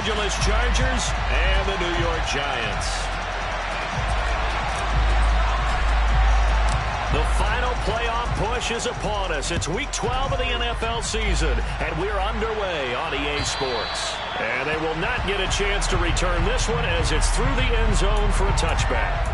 Angeles Chargers and the New York Giants. The final playoff push is upon us. It's Week 12 of the NFL season, and we're underway on EA Sports. And they will not get a chance to return this one as it's through the end zone for a touchback.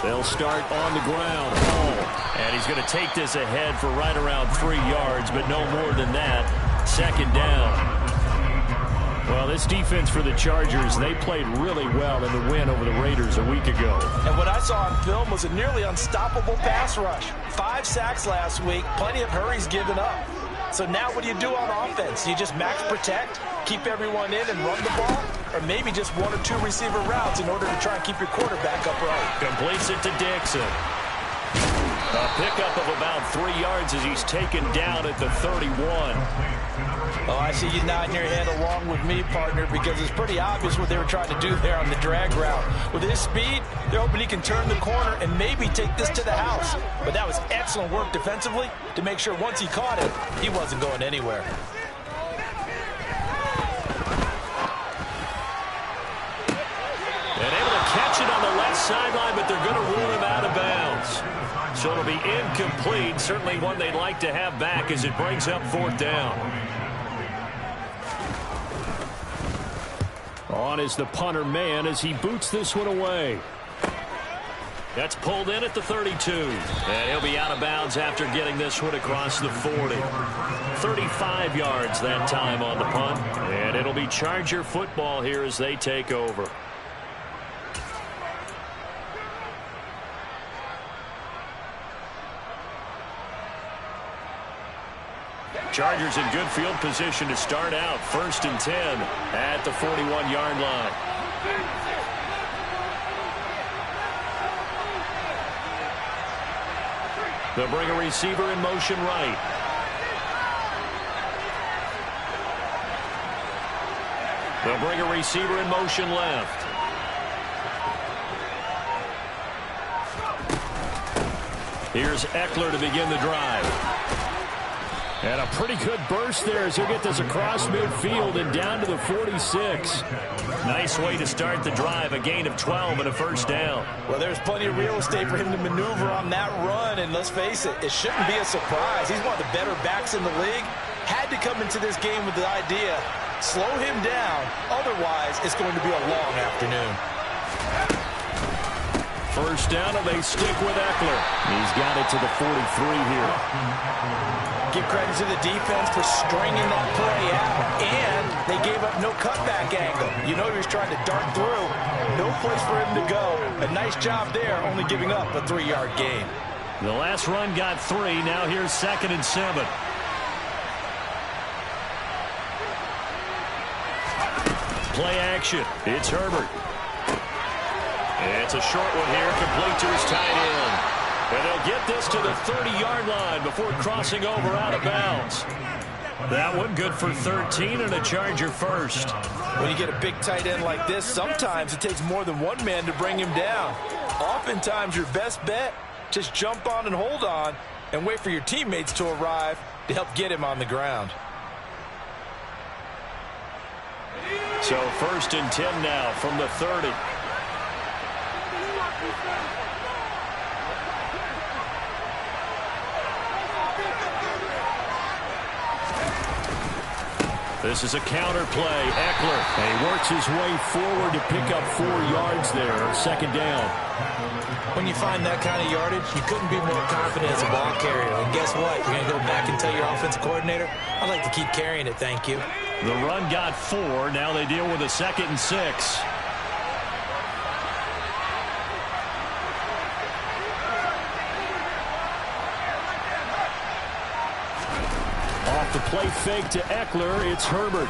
They'll start on the ground. And he's going to take this ahead for right around 3 yards, but no more than that. Second down. Well, this defense for the Chargers, they played really well in the win over the Raiders a week ago. And what I saw on film was a nearly unstoppable pass rush. 5 sacks last week, plenty of hurries given up. So now what do you do on offense? You just max protect, keep everyone in and run the ball? Or maybe just 1 or 2 receiver routes in order to try and keep your quarterback upright. Completes it to Dixon. A pickup of about 3 yards as he's taken down at the 31. Oh, I see you nodding your head along with me, partner, because it's pretty obvious what they were trying to do there on the drag route. With his speed, they're hoping he can turn the corner and maybe take this to the house. But that was excellent work defensively to make sure once he caught it, he wasn't going anywhere. And able to catch it on the left sideline, but they're going to rule him out of bounds. So it'll be incomplete. Certainly one they'd like to have back as it brings up 4th down. On is the punter man as he boots this one away. That's pulled in at the 32. And he'll be out of bounds after getting this one across the 40. 35 yards that time on the punt. And it'll be Charger football here as they take over. Chargers in good field position to start out. 1st and 10 at the 41-yard line. They'll bring a receiver in motion right. They'll bring a receiver in motion left. Here's Eckler to begin the drive. And a pretty good burst there as he'll get this across midfield and down to the 46. Nice way to start the drive, a gain of 12 and a 1st down. Well, there's plenty of real estate for him to maneuver on that run, and let's face it, it shouldn't be a surprise. He's one of the better backs in the league. Had to come into this game with the idea, slow him down, otherwise it's going to be a long afternoon. 1st down, and they stick with Eckler. He's got it to the 43 here. Give credit to the defense for stringing that play out, and they gave up no cutback angle. You know he was trying to dart through. No place for him to go. A nice job there, only giving up a 3-yard gain. The last run got 3. Now here's 2nd and 7. Play action. It's Herbert. It's a short one here, complete to his tight end. And they'll get this to the 30-yard line before crossing over out of bounds. That one good for 13 and a Charger 1st. When you get a big tight end like this, sometimes it takes more than one man to bring him down. Oftentimes your best bet, just jump on and hold on and wait for your teammates to arrive to help get him on the ground. So 1st and 10 now from the 30. This is a counter play. Eckler. And he works his way forward to pick up 4 yards there. 2nd down. When you find that kind of yardage, you couldn't be more confident as a ball carrier. And guess what? You're going to go back and tell your offensive coordinator, I'd like to keep carrying it, thank you. The run got 4. Now they deal with a 2nd and 6. Off the play fake to Eckler, it's Herbert.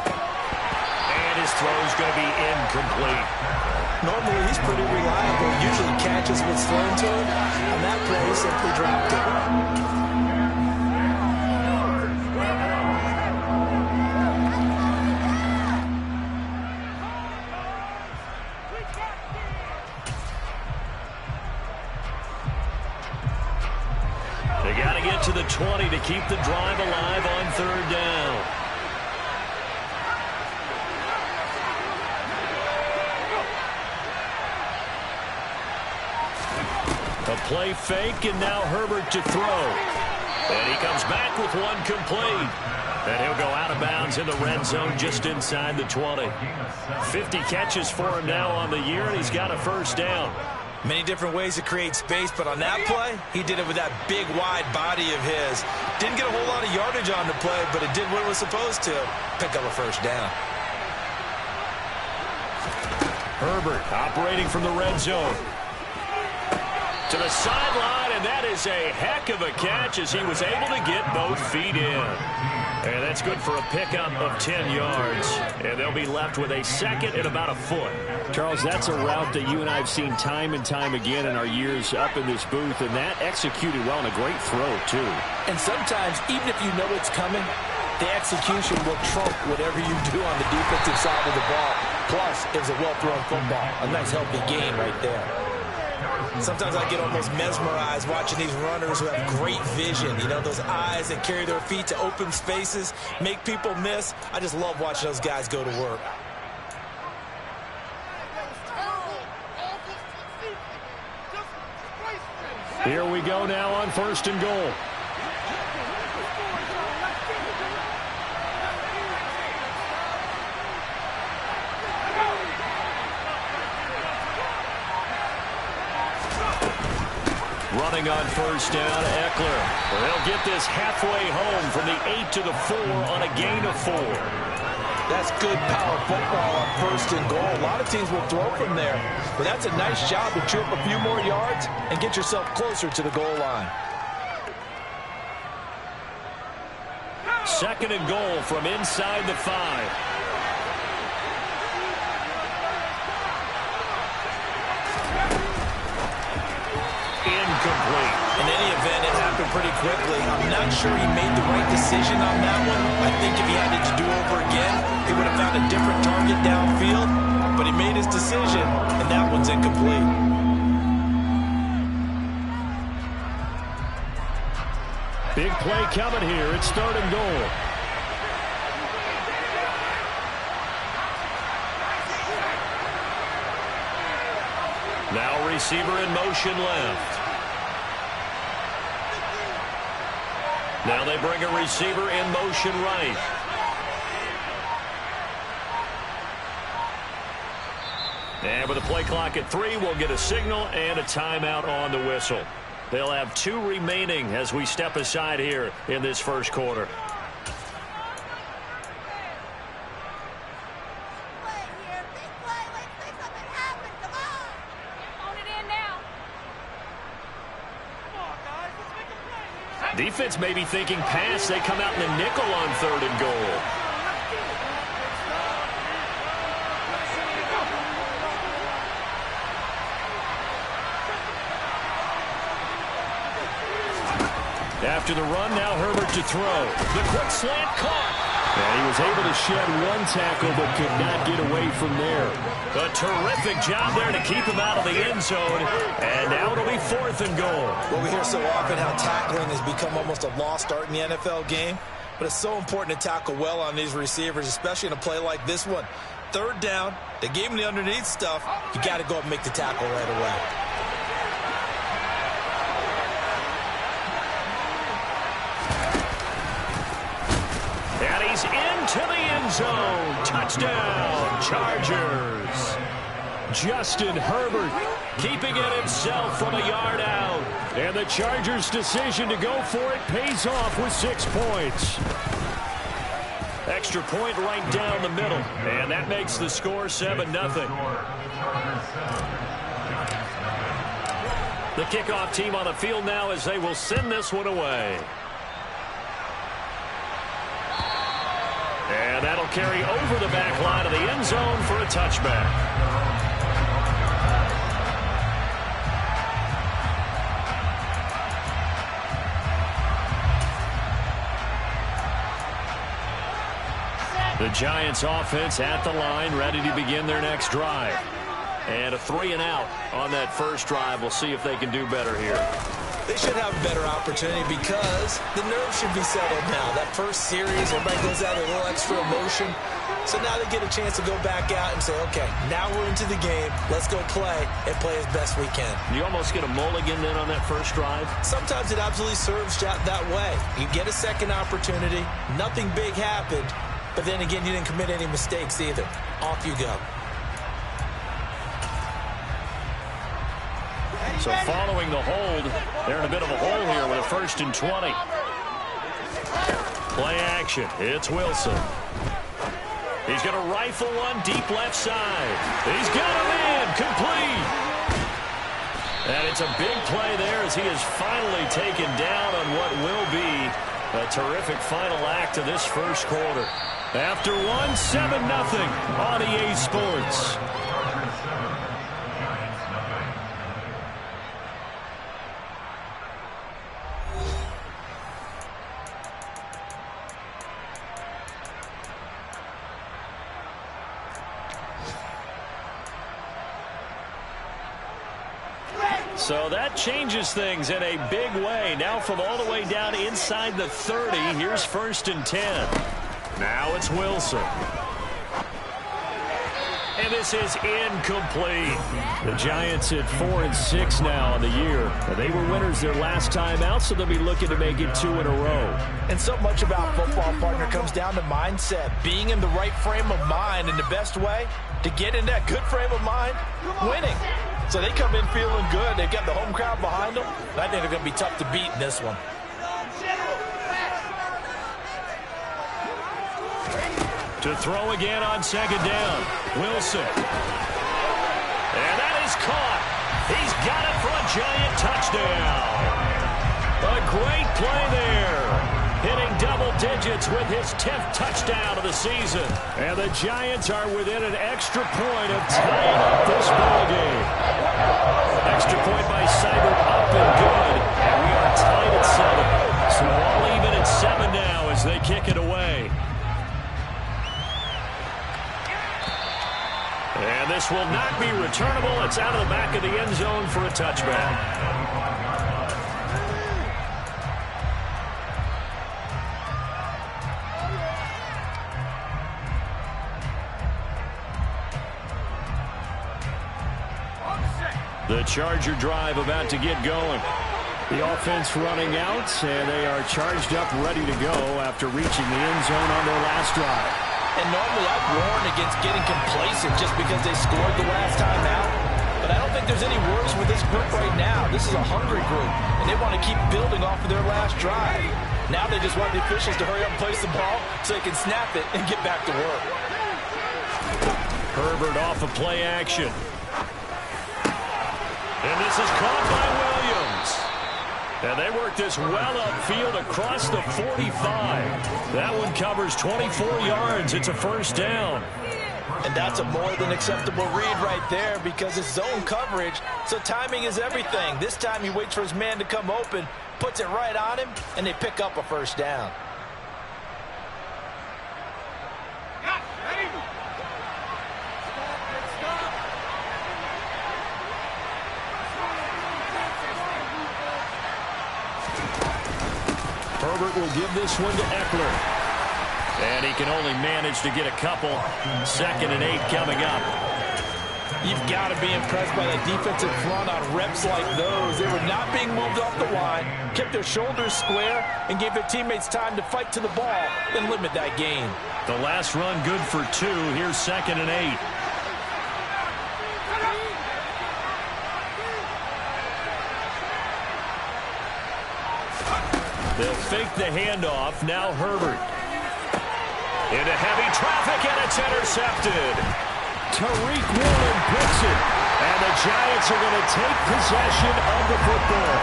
And his throw is going to be incomplete. Normally, he's pretty reliable. Usually catches what's thrown to him. On that play, he simply dropped it. They got to get to the 20 to keep the drive alive on third down. A play fake, and now Herbert to throw. And he comes back with one complete. And he'll go out of bounds in the red zone just inside the 20. 50 catches for him now on the year, and he's got a first down. Many different ways to create space, but on that play, he did it with that big, wide body of his. Didn't get a whole lot of yardage on the play, but it did what it was supposed to. Pick up a first down. Herbert operating from the red zone. To the sideline, and that is a heck of a catch as he was able to get both feet in. And that's good for a pickup of 10 yards. And they'll be left with a second and about a foot. Charles, that's a route that you and I have seen time and time again in our years up in this booth, and that executed well and a great throw, too. And sometimes, even if you know it's coming, the execution will trump whatever you do on the defensive side of the ball. Plus, it was a well-thrown football. A nice, healthy game right there. Sometimes I get almost mesmerized watching these runners who have great vision. You know, those eyes that carry their feet to open spaces, make people miss. I just love watching those guys go to work. Here we go now on first and goal. Running on first down, Eckler. They'll get this halfway home from the 8 to the 4 on a gain of 4. That's good power football on first and goal. A lot of teams will throw from there, but that's a nice job to trip a few more yards and get yourself closer to the goal line. Second and goal from inside the 5. Incomplete. In any event, it happened pretty quickly. I'm not sure he made the right decision on that one. I think if he had it to do over again, he would have found a different target downfield. But he made his decision, and that one's incomplete. Big play coming here. It's third and goal. Now receiver in motion left. Now they bring a receiver in motion right. And with the play clock at 3, we'll get a signal and a timeout on the whistle. They'll have 2 remaining as we step aside here in this first quarter. Defense may be thinking pass. They come out in the nickel on third and goal. After the run, now Herbert to throw. The quick slant caught. And he was able to shed one tackle but could not get away from there. A terrific job there to keep him out of the end zone. And now it'll be fourth and goal. Well, we hear so often how tackling has become almost a lost art in the NFL game. But it's so important to tackle well on these receivers, especially in a play like this one. Third down, they gave him the underneath stuff. You got to go up and make the tackle right away. And he's into the end zone. Touchdown, Chargers. Justin Herbert keeping it himself from a yard out. And the Chargers' decision to go for it pays off with 6 points. Extra point right down the middle. And that makes the score 7-0. The kickoff team on the field now as they will send this one away. And that'll carry over the back line of the end zone for a touchback. The Giants offense at the line, ready to begin their next drive. And a 3-and-out on that first drive. We'll see if they can do better here. They should have a better opportunity because the nerves should be settled now. That first series, everybody goes out with a little extra emotion. So now they get a chance to go back out and say, okay, now we're into the game. Let's go play and play as best we can. You almost get a mulligan then on that first drive? Sometimes it absolutely serves that way. You get a second opportunity. Nothing big happened. But then again, you didn't commit any mistakes either. Off you go. So following the hold, they're in a bit of a hole here with a 1st and 20. Play action. It's Wilson. He's going to rifle one deep left side. He's got a man complete. And it's a big play there as he is finally taken down on what will be a terrific final act of this first quarter. After one, 7-0 on EA Sports. So that changes things in a big way. Now from all the way down inside the 30, here's 1st and 10. Now it's Wilson. And this is incomplete. The Giants at 4-6 now on the year. They were winners their last time out, so they'll be looking to make it 2 in a row. And so much about football, partner, comes down to mindset. Being in the right frame of mind, and the best way to get in that good frame of mind, winning. So they come in feeling good. They've got the home crowd behind them. I think they're going to be tough to beat in this one. To throw again on 2nd down. Wilson. And that is caught. He's got it for a Giant touchdown. A great play there. Hitting double digits with his 10th touchdown of the season. And the Giants are within an extra point of tying up this ballgame. Extra point by Seibert up and good. And we are tied at 7. So all even at 7 now as they kick it away. And this will not be returnable. It's out of the back of the end zone for a touchback. The Charger drive about to get going. The offense running out, and they are charged up, ready to go after reaching the end zone on their last drive. And normally I'd warn against getting complacent just because they scored the last time out. But I don't think there's any worries with this group right now. This is a hungry group, and they want to keep building off of their last drive. Now they just want the officials to hurry up and place the ball so they can snap it and get back to work. Herbert off of play action. And this is caught by Williams. And they work this well upfield across the 45. That one covers 24 yards. It's a 1st down. And that's a more than acceptable read right there because it's zone coverage, so timing is everything. This time he waits for his man to come open, puts it right on him, and they pick up a 1st down. Herbert will give this one to Eckler. And he can only manage to get a couple. 2nd and 8 coming up. You've got to be impressed by the defensive front on reps like those. They were not being moved off the line, kept their shoulders square, and gave their teammates time to fight to the ball and limit that gain. The last run good for 2. Here's 2nd and 8. They'll fake the handoff. Now Herbert. Into heavy traffic, and it's intercepted. Tariq Woolen picks it. And the Giants are going to take possession of the football.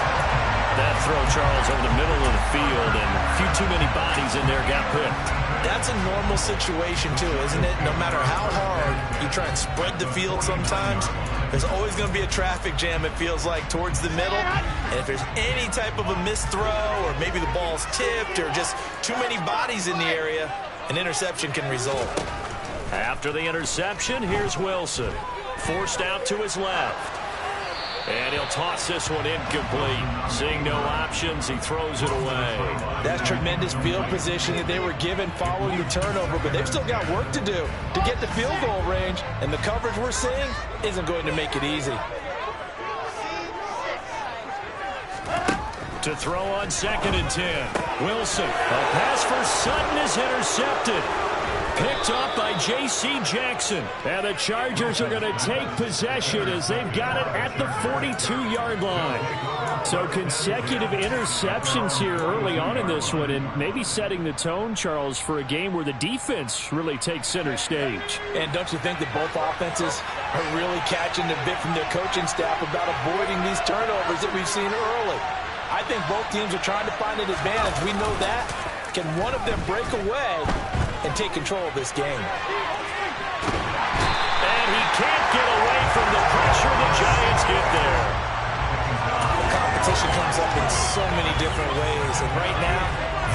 That throw, Charles, over the middle of the field, and a few too many bodies in there got picked. That's a normal situation, too, isn't it? No matter how hard you try and spread the field sometimes, there's always going to be a traffic jam, it feels like, towards the middle. And if there's any type of a missed throw or maybe the ball's tipped or just too many bodies in the area, an interception can result. After the interception, here's Wilson. Forced out to his left. And he'll toss this one incomplete. Seeing no options, he throws it away. That's tremendous field position that they were given following the turnover, but they've still got work to do to get to field goal range, and the coverage we're seeing isn't going to make it easy. To throw on 2nd and 10. Wilson, a pass for Sutton is intercepted. Picked up by J.C. Jackson. And the Chargers are going to take possession as they've got it at the 42-yard line. So consecutive interceptions here early on in this one, and maybe setting the tone, Charles, for a game where the defense really takes center stage. And don't you think that both offenses are really catching a bit from their coaching staff about avoiding these turnovers that we've seen early? I think both teams are trying to find an advantage. We know that. Can one of them break away and take control of this game? And he can't get away from the pressure. The Giants get there. The competition comes up in so many different ways. And right now,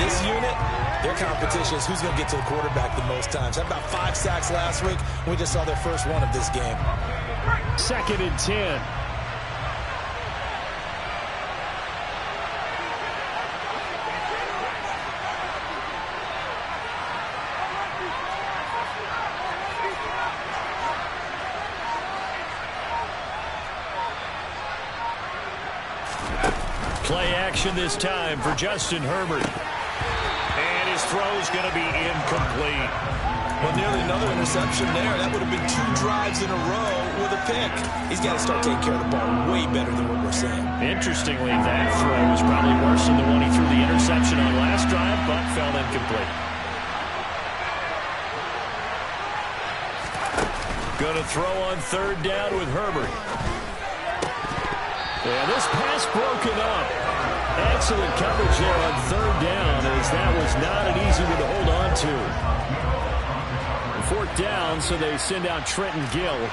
this unit, their competition is who's going to get to the quarterback the most times. How about 5 sacks last week? We just saw their first one of this game. 2nd and 10. Play action this time for Justin Herbert. And his throw's going to be incomplete. Well, nearly another interception there. That would have been 2 drives in a row with a pick. He's got to start taking care of the ball way better than what we're seeing. Interestingly, that throw was probably worse than the one he threw the interception on last drive, but fell incomplete. Going to throw on 3rd down with Herbert. Yeah, this pass broken up. Excellent coverage there on 3rd down, as that was not an easy one to hold on to. 4th down, so they send out Trenton Gill.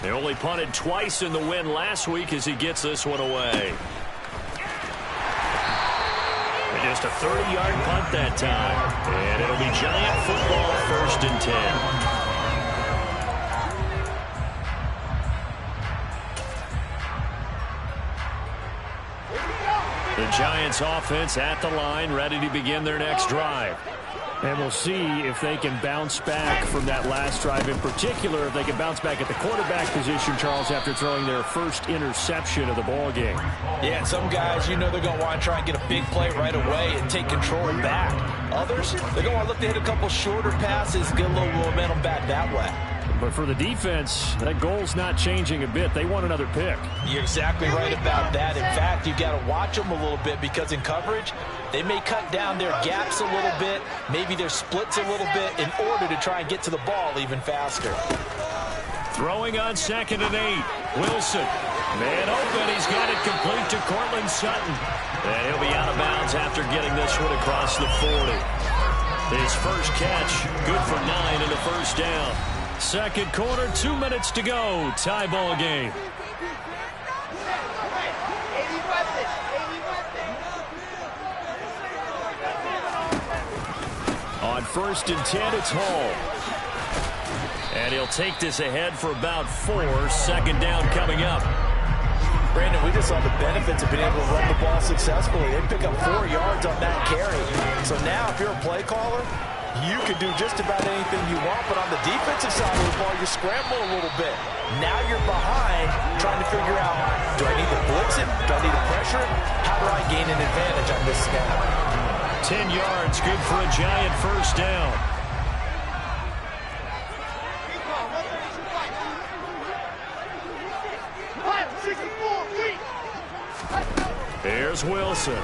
They only punted twice in the win last week as he gets this one away. And just a 30-yard punt that time. And it'll be Giant football, 1st and 10. The Giants offense at the line, ready to begin their next drive. And we'll see if they can bounce back from that last drive, in particular, if they can bounce back at the quarterback position, Charles, after throwing their first interception of the ball game. Yeah, some guys, you know they're going to want to try and get a big play right away and take control back. Others, they're going to want to look to hit a couple shorter passes, get a little momentum back that way. But for the defense, that goal's not changing a bit. They want another pick. You're exactly right about that. In fact, you've got to watch them a little bit because in coverage, they may cut down their gaps a little bit, maybe their splits a little bit in order to try and get to the ball even faster. Throwing on 2nd and 8. Wilson. Man open. He's got it complete to Cortland Sutton. And he'll be out of bounds after getting this one across the 40. His first catch, good for 9 and a 1st down. 2nd quarter, 2 minutes to go. Tie ball game. On 1st and 10, it's Hall. And he'll take this ahead for about 4. 2nd down coming up. Brandon, we just saw the benefits of being able to run the ball successfully. They pick up 4 yards on that carry. So now if you're a play caller, you can do just about anything you want, but on the defensive side of the ball, you scramble a little bit. Now you're behind, trying to figure out, do I need to blitz it? Do I need to pressure it? How do I gain an advantage on this snap? 10 yards, good for a Giant 1st down. Here's Wilson.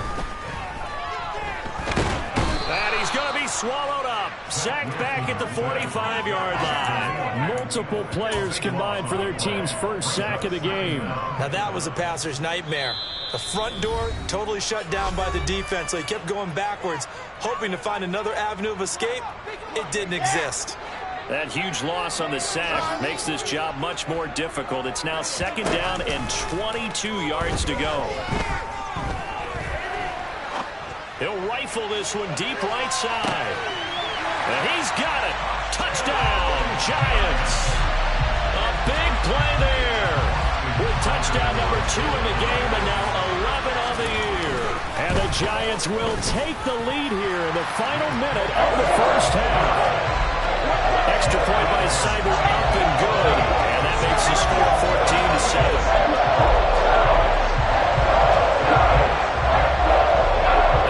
And he's going to be swallowed up. Sacked back at the 45-yard line. Multiple players combined for their team's first sack of the game. Now that was a passer's nightmare. The front door totally shut down by the defense, so he kept going backwards, hoping to find another avenue of escape. It didn't exist. That huge loss on the sack makes this job much more difficult. It's now 2nd down and 22 yards to go. He'll rifle this one deep right side. And he's got it. Touchdown, Giants. A big play there. With touchdown number 2 in the game and now 11 on the year. And the Giants will take the lead here in the final minute of the first half. Extra point by Seibert up and good. And that makes the score 14-7.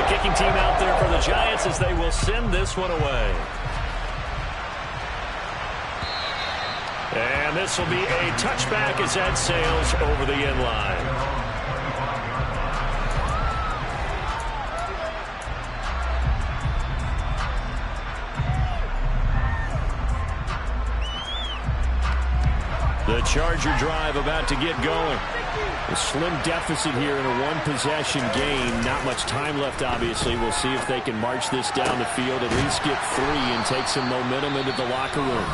Kicking team out there for the Giants as they will send this one away. And this will be a touchback as that sails over the end line. The Charger drive about to get going. A slim deficit here in a one-possession game. Not much time left, obviously. We'll see if they can march this down the field, at least get 3 and take some momentum into the locker room.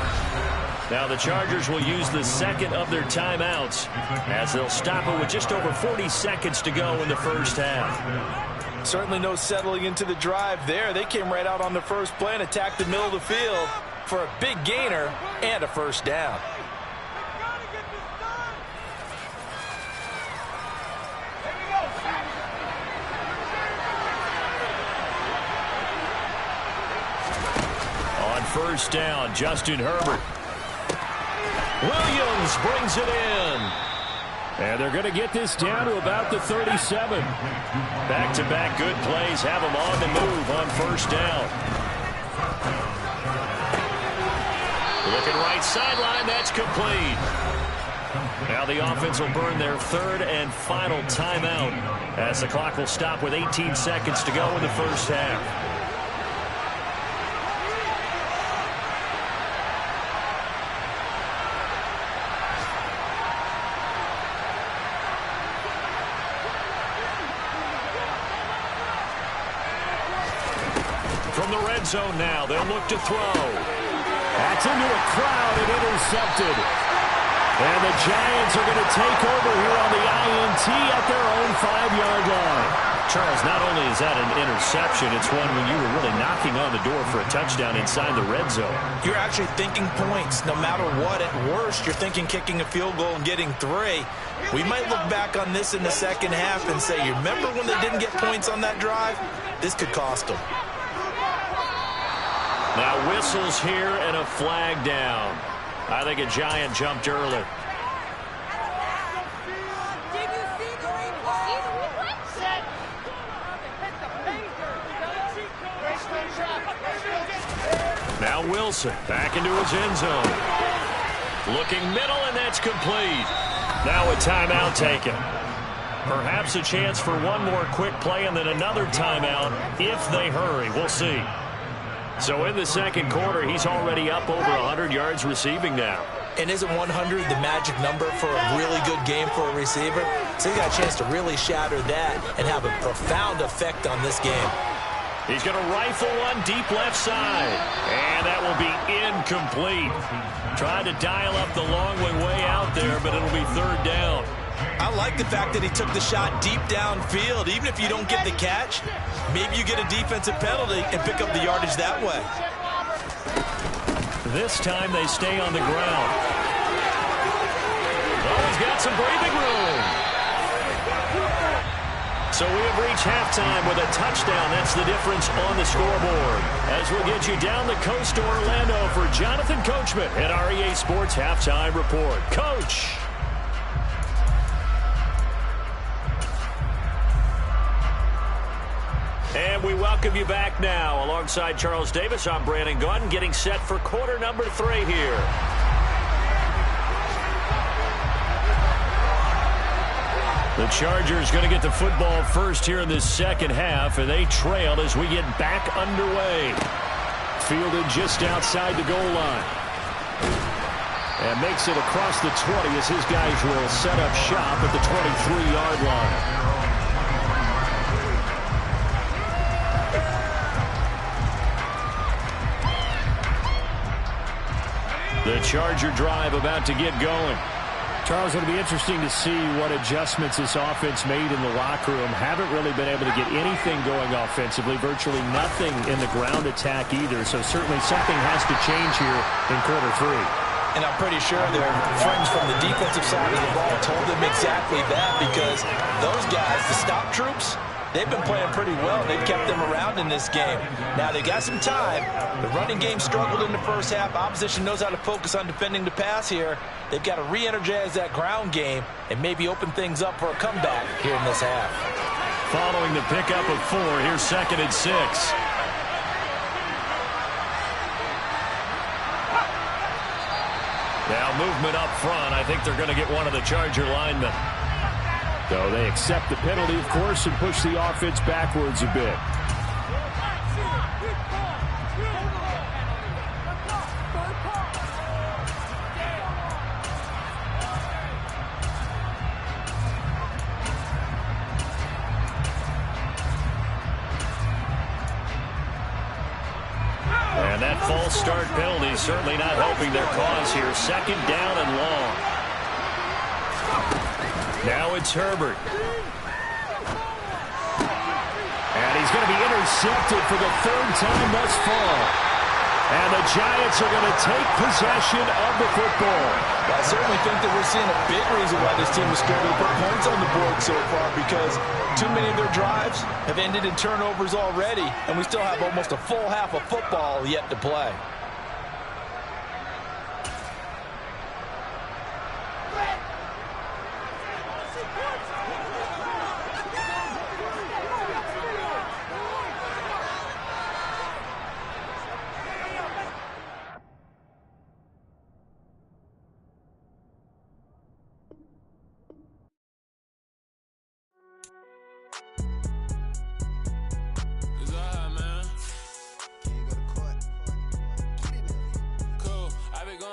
Now the Chargers will use the second of their timeouts as they'll stop it with just over 40 seconds to go in the first half. Certainly no settling into the drive there. They came right out on the first play and attacked the middle of the field for a big gainer and a first down. First down, Justin Herbert. Williams brings it in. And they're going to get this down to about the 37. Back-to-back good plays have them on the move on first down. Looking right sideline, that's complete. Now the offense will burn their third and final timeout as the clock will stop with 18 seconds to go in the first half. Zone now. They'll look to throw. That's into a crowd and intercepted. And the Giants are going to take over here on the INT at their own 5-yard line. Charles, not only is that an interception, it's one when you were really knocking on the door for a touchdown inside the red zone. You're actually thinking points. No matter what, at worst, you're thinking kicking a field goal and getting 3. We might look back on this in the second half and say, you remember when they didn't get points on that drive? This could cost them. Now whistles here and a flag down. I think a Giant jumped early. Now Wilson back into his end zone. Looking middle, and that's complete. Now a timeout taken. Perhaps a chance for one more quick play and then another timeout if they hurry. We'll see. So in the second quarter, he's already up over 100 yards receiving now. And isn't 100 the magic number for a really good game for a receiver? So he got a chance to really shatter that and have a profound effect on this game. He's going to rifle one deep left side. And that will be incomplete. Trying to dial up the long way out there, but it'll be third down. I like the fact that he took the shot deep downfield. Even if you don't get the catch, maybe you get a defensive penalty and pick up the yardage that way. This time they stay on the ground. Oh, he's got some breathing room. So we have reached halftime with a touchdown. That's the difference on the scoreboard. As we'll get you down the coast to Orlando for Jonathan Coachman at REA Sports Halftime Report. Coach. And we welcome you back now. Alongside Charles Davis, I'm Brandon Gunn, getting set for quarter number 3 here. The Chargers going to get the football first here in this second half, and they trail as we get back underway. Fielded just outside the goal line. And makes it across the 20 as his guys will set up shop at the 23-yard line. The Charger drive about to get going. Charles, it'll be interesting to see what adjustments this offense made in the locker room. Haven't really been able to get anything going offensively, virtually nothing in the ground attack either. So certainly something has to change here in quarter 3. And I'm pretty sure their friends from the defensive side of the ball told them exactly that, because those guys, the stop troops, they've been playing pretty well. They've kept them around in this game. Now, they got some time. The running game struggled in the first half. Opposition knows how to focus on defending the pass here. They've got to re-energize that ground game and maybe open things up for a comeback here in this half. Following the pickup of 4, here's 2nd and 6. Now movement up front. I think they're going to get one of the Charger linemen. So they accept the penalty, of course, and push the offense backwards a bit. And that false start penalty certainly not helping their cause here. 2nd down and long. Now it's Herbert. And he's going to be intercepted for the 3rd time thus far. And the Giants are going to take possession of the football. I certainly think that we're seeing a big reason why this team is struggling to put points on the board so far, because too many of their drives have ended in turnovers already, and we still have almost a full half of football yet to play.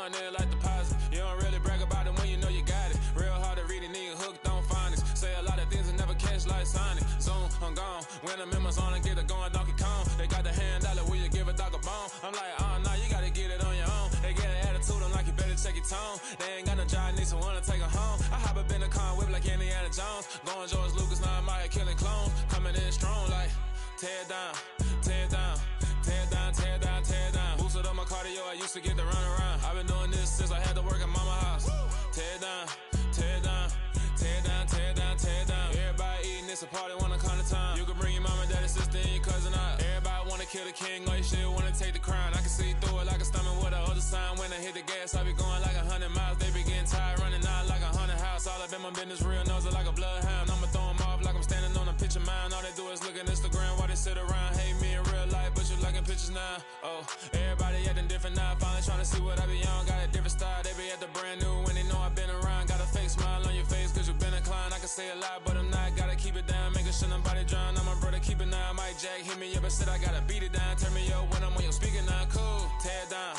Like deposit. You don't really brag about it when you know you got it. Real hard to read a nigga hooked on finance. Say a lot of things and never catch like Sonic. Zoom, I'm gone. When the members on and get it going Donkey Kong. They got the hand dollar, will you give a dog a bone? I'm like, oh no, you gotta get it on your own. They get an attitude, I'm like, you better check your tone. They ain't got no job, need someone to take her home. I hop up in the car, whip like Indiana Jones. Going George Lucas, now I'm out here killing clones. Coming in strong like, tear down, tear down, tear down, tear down, tear down. Boosted up my cardio, I used to get to run around. I've been doing this since I had to work at mama house. Tear down, tear down, tear down, tear down, tear down. Everybody eating, it's a party, wanna come to time. You can bring your mama, daddy, sister, and your cousin out. Everybody wanna kill the king, or you shit wanna take the crown. I can see through it like a stomach with a other sign. When I hit the gas, I be going like 100 miles. They be getting tired, running out like 100 house. All up in my business, real nose like a bloodhound. I'ma throw 'em off like I'm standing on a picture mound. All they do is look at Instagram while they sit around. Hate me in real life, but you liking pictures now. Oh, everybody acting different now. Finally trying to see what I be on. Got a different style, they be at the brand new when they know I've been around. Got a fake smile on your face cause you been inclined. I can say a lot, but I'm not. Gotta keep it down, making sure nobody drown. I'm my brother, keep it now. Mike Jack hit me up and said I gotta beat it down. Turn me up when I'm on your speaker now. Cool, tear down,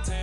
tear